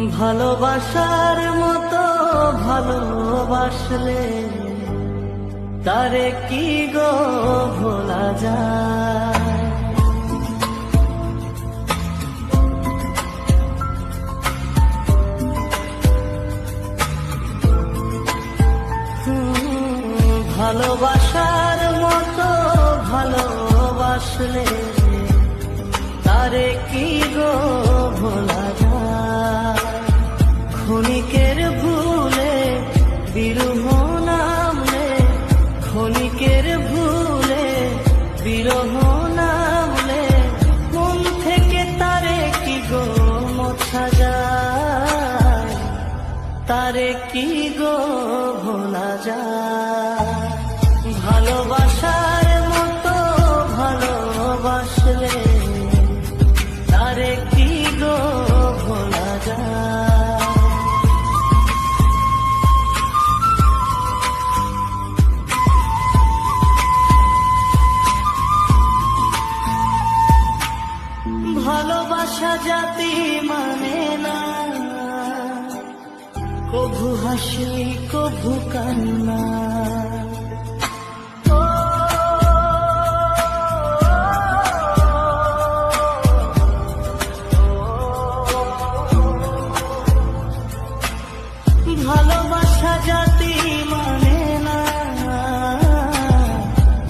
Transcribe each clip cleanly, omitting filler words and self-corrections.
ভালোবাসার মতো ভালোবাসলে তারে কি গো ভোলা যায়। ভালোবাসার মতো ভালোবাসলে তারে কি গো ভোলা যায়। ক্ষণিকের ভুলে বিরহ নামলে, ক্ষণিকের ভুলে বিরহ নামলে মন থেকে তারে কি গো মোছা যায়। তারে কি গো ভোলা যায়। ভালোবাসার মতো ভালোবাসলে তারে কি গো ভোলা যায়। ভালোবাসা জাতি মানে না, কভু হাসি কভু কান্না। ভালোবাসা জাতি মানে না,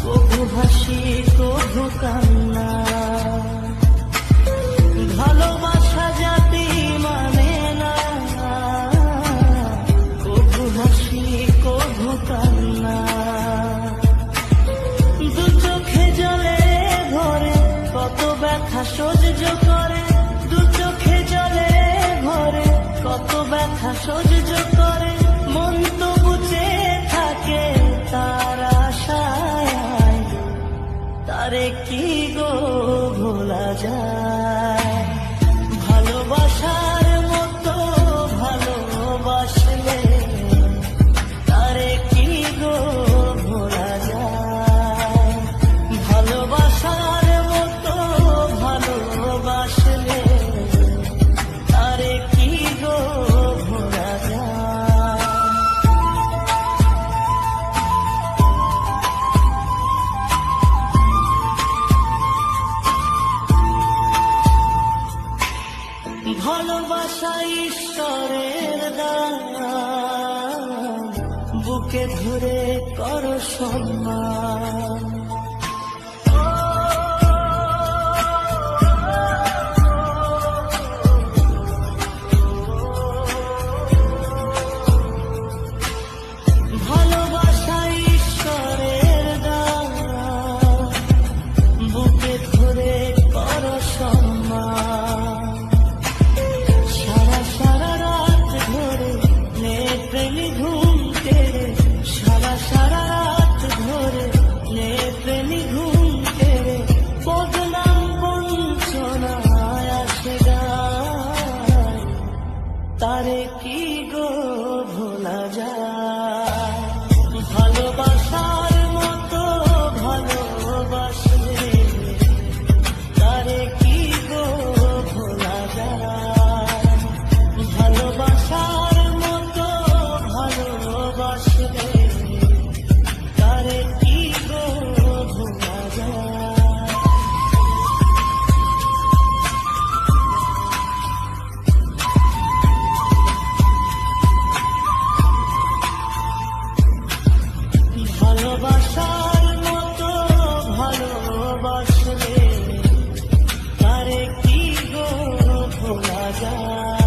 কভু হাসি কভু কান্না। ভালোবাসা জাতি মানে না, কভু হাসি কভু কান্না। দু চোখে জলে ভরে কত ব্যথা সহ্য করে, দু চোখে জলে ভরে কত ব্যথা সহ্য করে। মন তো বুঝে থাকে তার আশায়, তারে কি গো ভোলা যায়। ভালোবাসার মতো ভালোবাসলে তারে কি গো ভোলা যায়। ভালোবাসার মতো ভালোবাসলে তারে কি গো ভোলা যায়। ভালোবাসা ঈশ্বরের দান, বুকে ধরে করো সম্মান। ভালোবাসা ঈশ্বরের দান, বুকে ধরে করো সম্মান। সারা সারা রাত ধরে নে প্রেমী ঘুম কেড়ে, সারা সারা রাত ধরে নে প্রেমী ঘুম কেড়ে। বদনাম বঞ্চনায় আসে গায়, তারে কি গো ভোলা যায়। ভালোবাসার মতো ভালোবাসলে তারে কি গো ভোলা যায়। ভালোবাসার মতো ভালোবাসলে তারে কি গো ভোলা যায়। ভালোবাসার মতো ভালোবাসলে তারে কি গো ভোলা যায়।